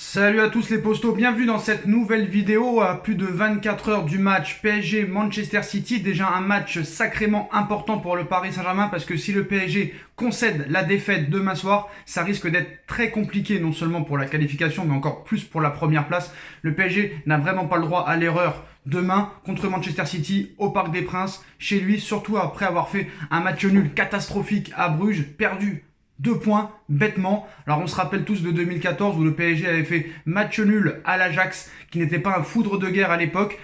Salut à tous les postos, bienvenue dans cette nouvelle vidéo à plus de 24 heures du match PSG-Manchester City. Déjà un match sacrément important pour le Paris Saint-Germain parce que si le PSG concède la défaite demain soir, ça risque d'être très compliqué non seulement pour la qualification mais encore plus pour la première place. Le PSG n'a vraiment pas le droit à l'erreur demain contre Manchester City au Parc des Princes, chez lui, surtout après avoir fait un match nul catastrophique à Bruges, perdu 2 points, bêtement. Alors on se rappelle tous de 2014 où le PSG avait fait match nul à l'Ajax, qui n'était pas un foudre de guerre à l'époque.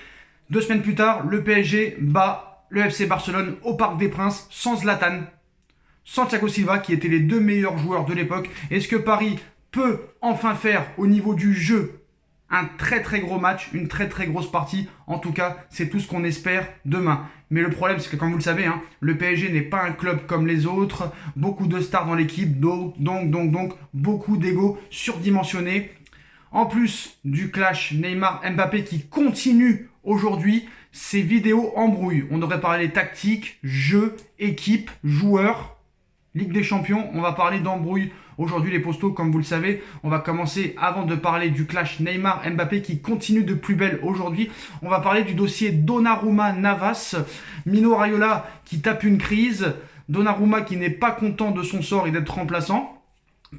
2 semaines plus tard, le PSG bat le FC Barcelone au Parc des Princes, sans Zlatan, sans Thiago Silva, qui étaient les deux meilleurs joueurs de l'époque. Est-ce que Paris peut enfin faire au niveau du jeu un très très gros match, une très très grosse partie? En tout cas, c'est tout ce qu'on espère demain. Mais le problème, c'est que comme vous le savez, le PSG n'est pas un club comme les autres. Beaucoup de stars dans l'équipe, donc beaucoup d'ego surdimensionné. En plus du clash Neymar-Mbappé qui continue aujourd'hui, ces vidéos embrouillent. On devrait parler tactique, jeu, équipe, joueurs. Ligue des Champions, on va parler d'embrouille aujourd'hui les postos, comme vous le savez. On va commencer, avant de parler du clash Neymar-Mbappé qui continue de plus belle aujourd'hui, on va parler du dossier Donnarumma-Navas. Mino Raiola qui tape une crise, Donnarumma qui n'est pas content de son sort et d'être remplaçant.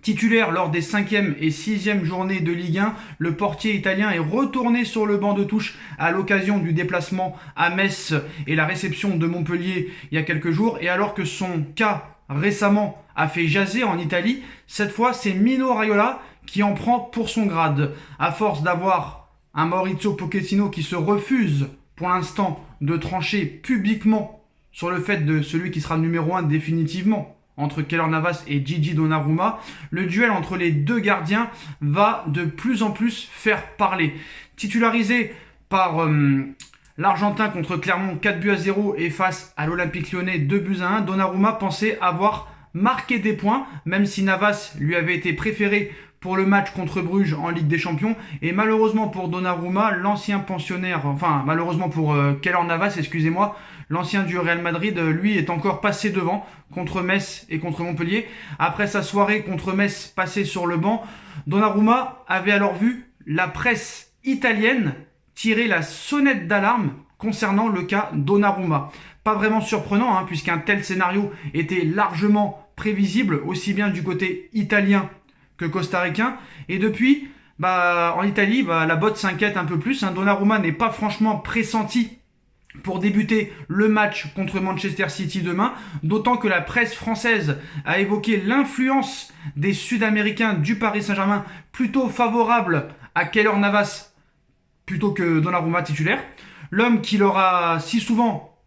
Titulaire lors des 5e et 6e journées de Ligue 1, le portier italien est retourné sur le banc de touche à l'occasion du déplacement à Metz et la réception de Montpellier il y a quelques jours. Et alors que son cas récemment a fait jaser en Italie, cette fois c'est Mino Raiola qui en prend pour son grade. À force d'avoir un Maurizio Pochettino qui se refuse pour l'instant de trancher publiquement sur le fait de celui qui sera numéro 1 définitivement entre Keylor Navas et Gigi Donnarumma, le duel entre les deux gardiens va de plus en plus faire parler. Titularisé par l'Argentin contre Clermont 4-0 et face à l'Olympique Lyonnais 2-1, Donnarumma pensait avoir marqué des points, même si Navas lui avait été préféré pour le match contre Bruges en Ligue des Champions. Et malheureusement pour Donnarumma, l'ancien pensionnaire, enfin malheureusement pour Keylor Navas, excusez-moi, l'ancien du Real Madrid, lui, est encore passé devant contre Metz et contre Montpellier. Après sa soirée contre Metz passée sur le banc, Donnarumma avait alors vu la presse italienne tirer la sonnette d'alarme concernant le cas Donnarumma. Pas vraiment surprenant, puisqu'un tel scénario était largement prévisible, aussi bien du côté italien que costaricain. Et depuis, en Italie, la botte s'inquiète un peu plus. Donnarumma n'est pas franchement pressenti pour débuter le match contre Manchester City demain, d'autant que la presse française a évoqué l'influence des Sud-Américains du Paris Saint-Germain plutôt favorable à Keylor Navas plutôt que Donnarumma titulaire. L'homme qui leur a si souvent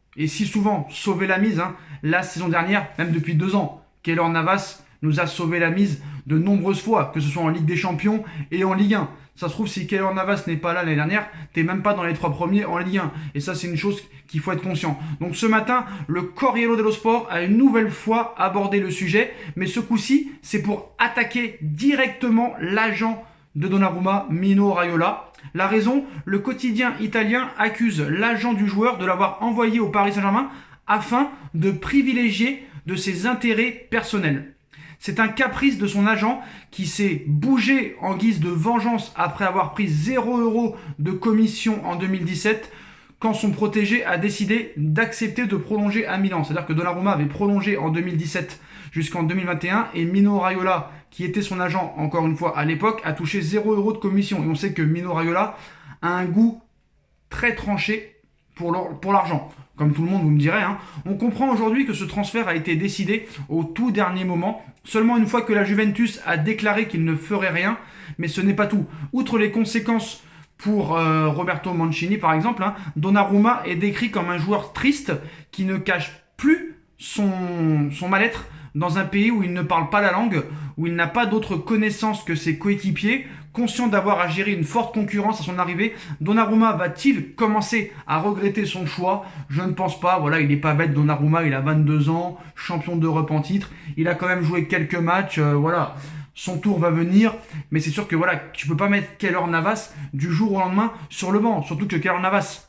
sauvé la mise la saison dernière, même depuis 2 ans. Keylor Navas nous a sauvé la mise de nombreuses fois, que ce soit en Ligue des Champions et en Ligue 1. Ça se trouve, si Keylor Navas n'est pas là l'année dernière, t'es même pas dans les 3 premiers en Ligue 1. Et ça, c'est une chose qu'il faut être conscient. Donc ce matin, le Corriere dello Sport a une nouvelle fois abordé le sujet, mais ce coup-ci, c'est pour attaquer directement l'agent de Donnarumma, Mino Raiola. La raison, le quotidien italien accuse l'agent du joueur de l'avoir envoyé au Paris Saint-Germain afin de privilégier de ses intérêts personnels. C'est un caprice de son agent qui s'est bougé en guise de vengeance après avoir pris 0 € de commission en 2017 quand son protégé a décidé d'accepter de prolonger à Milan. C'est-à-dire que Donnarumma avait prolongé en 2017 jusqu'en 2021 et Mino Raiola, qui était son agent encore une fois à l'époque, a touché 0 € de commission. Et on sait que Mino Raiola a un goût très tranché pour l'argent. Comme tout le monde, vous me direz. On comprend aujourd'hui que ce transfert a été décidé au tout dernier moment, seulement une fois que la Juventus a déclaré qu'il ne ferait rien. Mais ce n'est pas tout. Outre les conséquences pour Roberto Mancini, par exemple, Donnarumma est décrit comme un joueur triste qui ne cache plus son mal-être dans un pays où il ne parle pas la langue, où il n'a pas d'autres connaissances que ses coéquipiers. Conscient d'avoir à gérer une forte concurrence à son arrivée, Donnarumma va-t-il commencer à regretter son choix? Je ne pense pas. Voilà, il n'est pas bête, Donnarumma, il a 22 ans, champion d'Europe en titre. Il a quand même joué quelques matchs, voilà. Son tour va venir, mais c'est sûr que voilà, tu peux pas mettre Keylor Navas du jour au lendemain sur le banc. Surtout que Keylor Navas,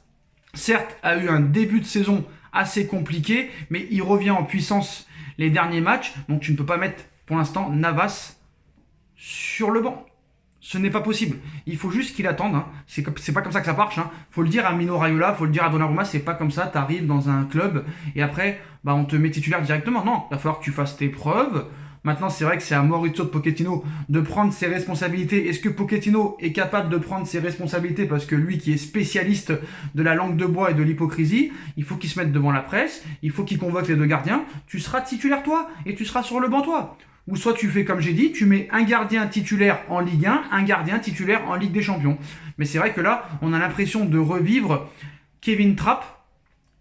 certes, a eu un début de saison assez compliqué, mais il revient en puissance les derniers matchs. Donc tu ne peux pas mettre pour l'instant Navas sur le banc. Ce n'est pas possible. Il faut juste qu'il attende. Hein. C'est pas comme ça que ça marche. Hein. Faut le dire à Mino Raiola, faut le dire à Donnarumma, c'est pas comme ça. Tu arrives dans un club et après, on te met titulaire directement. Non, il va falloir que tu fasses tes preuves. Maintenant, c'est vrai que c'est à Maurizio Pochettino de prendre ses responsabilités. Est-ce que Pochettino est capable de prendre ses responsabilités? Parce que lui, qui est spécialiste de la langue de bois et de l'hypocrisie, il faut qu'il se mette devant la presse, il faut qu'il convoque les deux gardiens. Tu seras titulaire toi et tu seras sur le banc toi. Ou soit tu fais comme j'ai dit, tu mets un gardien titulaire en Ligue 1, un gardien titulaire en Ligue des Champions. Mais c'est vrai que là, on a l'impression de revivre Kevin Trapp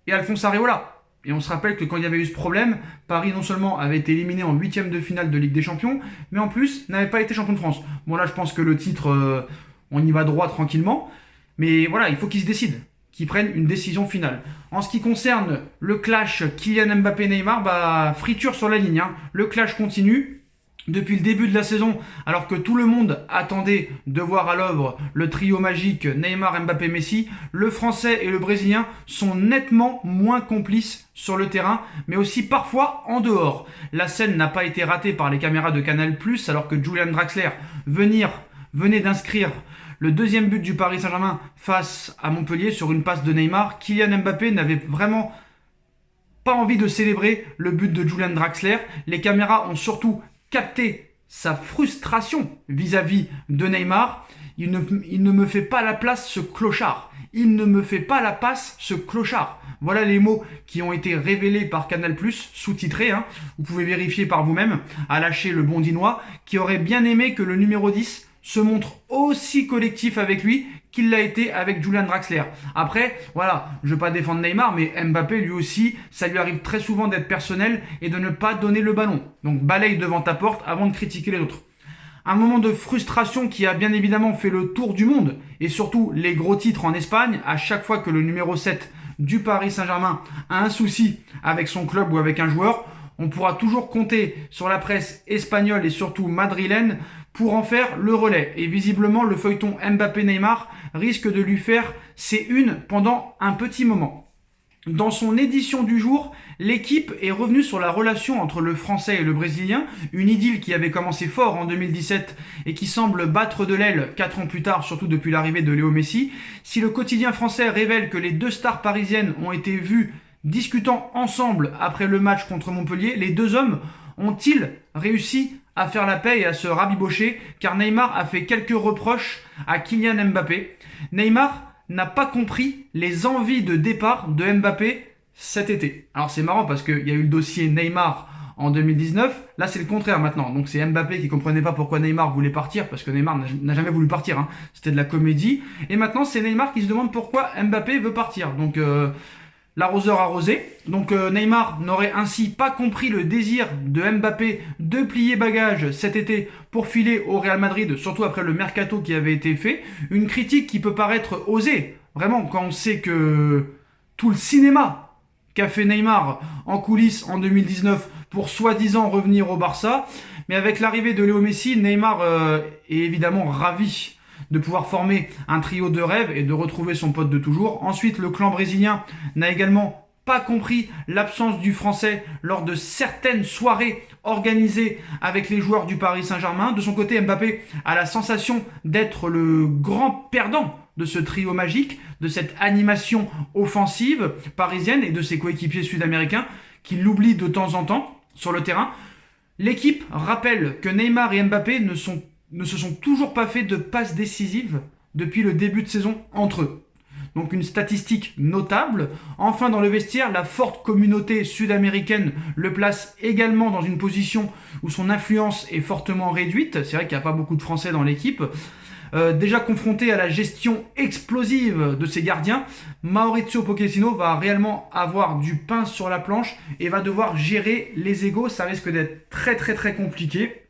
et Alphonse Areola. Et on se rappelle que quand il y avait eu ce problème, Paris non seulement avait été éliminé en 8e de finale de Ligue des Champions, mais en plus n'avait pas été champion de France. Bon là je pense que le titre, on y va droit tranquillement. Mais voilà, il faut qu'ils se décident, qu'ils prennent une décision finale. En ce qui concerne le clash Kylian Mbappé-Neymar, friture sur la ligne. Hein. Le clash continue. Depuis le début de la saison, alors que tout le monde attendait de voir à l'œuvre le trio magique Neymar, Mbappé, Messi, le Français et le Brésilien sont nettement moins complices sur le terrain, mais aussi parfois en dehors. La scène n'a pas été ratée par les caméras de Canal+, alors que Julian Draxler venait d'inscrire le deuxième but du Paris Saint-Germain face à Montpellier sur une passe de Neymar. Kylian Mbappé n'avait vraiment pas envie de célébrer le but de Julian Draxler. Les caméras ont surtout capter sa frustration vis-à-vis de Neymar. Il ne me fait pas la place ce clochard. Il ne me fait pas la passe ce clochard. Voilà les mots qui ont été révélés par Canal+, sous-titrés. Hein. Vous pouvez vérifier par vous-même, à lâcher le Bondinois, qui aurait bien aimé que le numéro 10 se montre aussi collectif avec lui qu'il l'a été avec Julian Draxler. Après, voilà, je ne veux pas défendre Neymar, mais Mbappé, lui aussi, ça lui arrive très souvent d'être personnel et de ne pas donner le ballon. Donc balaye devant ta porte avant de critiquer les autres. Un moment de frustration qui a bien évidemment fait le tour du monde, et surtout les gros titres en Espagne, à chaque fois que le numéro 7 du Paris Saint-Germain a un souci avec son club ou avec un joueur, on pourra toujours compter sur la presse espagnole et surtout madrilène pour en faire le relais. Et visiblement, le feuilleton Mbappé-Neymar risque de lui faire ses unes pendant un petit moment. Dans son édition du jour, l'équipe est revenue sur la relation entre le Français et le Brésilien, une idylle qui avait commencé fort en 2017 et qui semble battre de l'aile 4 ans plus tard, surtout depuis l'arrivée de Léo Messi. Si le quotidien français révèle que les deux stars parisiennes ont été vues discutant ensemble après le match contre Montpellier, les deux hommes ont-ils réussi à faire la paix et à se rabibocher, car Neymar a fait quelques reproches à Kylian Mbappé. Neymar n'a pas compris les envies de départ de Mbappé cet été. Alors c'est marrant parce qu'il y a eu le dossier Neymar en 2019, là c'est le contraire maintenant. Donc c'est Mbappé qui comprenait pas pourquoi Neymar voulait partir, parce que Neymar n'a jamais voulu partir, hein. C'était de la comédie. Et maintenant c'est Neymar qui se demande pourquoi Mbappé veut partir. Donc l'arroseur arrosé. Donc Neymar n'aurait ainsi pas compris le désir de Mbappé de plier bagage cet été pour filer au Real Madrid, surtout après le mercato qui avait été fait. Une critique qui peut paraître osée, vraiment, quand on sait que tout le cinéma qu'a fait Neymar en coulisses en 2019 pour soi-disant revenir au Barça. Mais avec l'arrivée de Léo Messi, Neymar est évidemment ravi de pouvoir former un trio de rêve et de retrouver son pote de toujours. Ensuite, le clan brésilien n'a également pas compris l'absence du Français lors de certaines soirées organisées avec les joueurs du Paris Saint-Germain. De son côté, Mbappé a la sensation d'être le grand perdant de ce trio magique, de cette animation offensive parisienne et de ses coéquipiers sud-américains qui l'oublient de temps en temps sur le terrain. L'équipe rappelle que Neymar et Mbappé ne se sont toujours pas fait de passes décisives depuis le début de saison entre eux. Donc une statistique notable. Enfin, dans le vestiaire, la forte communauté sud-américaine le place également dans une position où son influence est fortement réduite. C'est vrai qu'il n'y a pas beaucoup de Français dans l'équipe. Déjà confronté à la gestion explosive de ses gardiens, Maurizio Pochettino va réellement avoir du pain sur la planche et va devoir gérer les égos. Ça risque d'être très très très compliqué.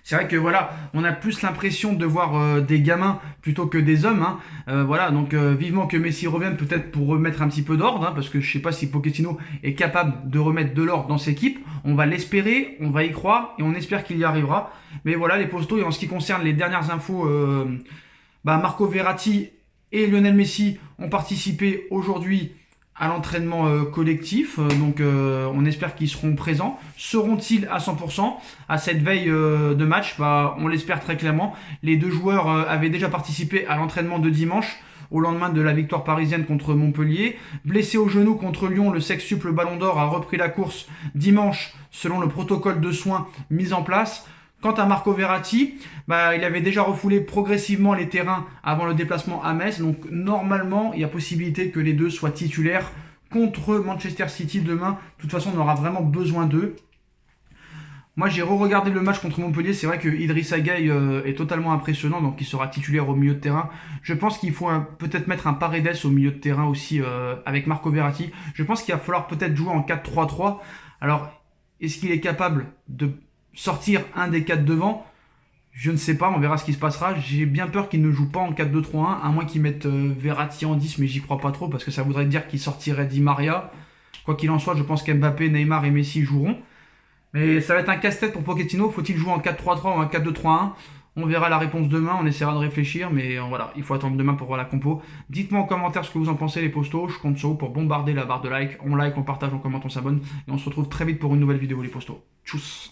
C'est vrai que voilà, on a plus l'impression de voir des gamins plutôt que des hommes. Hein. Voilà, donc vivement que Messi revienne peut-être pour remettre un petit peu d'ordre, hein, parce que je ne sais pas si Pochettino est capable de remettre de l'ordre dans cette équipe. On va l'espérer, on va y croire et on espère qu'il y arrivera. Mais voilà, les postos, et en ce qui concerne les dernières infos, Marco Verratti et Lionel Messi ont participé aujourd'hui à l'entraînement collectif. Donc on espère qu'ils seront présents. Seront-ils à 100% à cette veille de match? On l'espère très clairement. Les deux joueurs avaient déjà participé à l'entraînement de dimanche au lendemain de la victoire parisienne contre Montpellier. Blessé au genou contre Lyon, le sextuple Ballon d'Or a repris la course dimanche selon le protocole de soins mis en place. Quant à Marco Verratti, il avait déjà refoulé progressivement les terrains avant le déplacement à Metz. Donc normalement, il y a possibilité que les deux soient titulaires contre Manchester City demain. De toute façon, on aura vraiment besoin d'eux. Moi, j'ai re-regardé le match contre Montpellier. C'est vrai que Idrissa Gueye est totalement impressionnant, donc il sera titulaire au milieu de terrain. Je pense qu'il faut peut-être mettre un Paredes au milieu de terrain aussi avec Marco Verratti. Je pense qu'il va falloir peut-être jouer en 4-3-3. Alors, est-ce qu'il est capable de sortir un des 4 devant? Je ne sais pas, on verra ce qui se passera. J'ai bien peur qu'il ne joue pas en 4-2-3-1, à moins qu'il mette Verratti en 10, mais j'y crois pas trop, parce que ça voudrait dire qu'il sortirait Di Maria. Quoi qu'il en soit, je pense qu'Mbappé, Neymar et Messi joueront. Mais ça va être un casse-tête pour Pochettino. Faut-il jouer en 4-3-3 ou en 4-2-3-1? On verra la réponse demain, on essaiera de réfléchir, mais voilà, il faut attendre demain pour voir la compo. Dites-moi en commentaire ce que vous en pensez les postos, je compte sur vous pour bombarder la barre de like. On like, on partage, on commente, on s'abonne, et on se retrouve très vite pour une nouvelle vidéo les postos. Tchuss.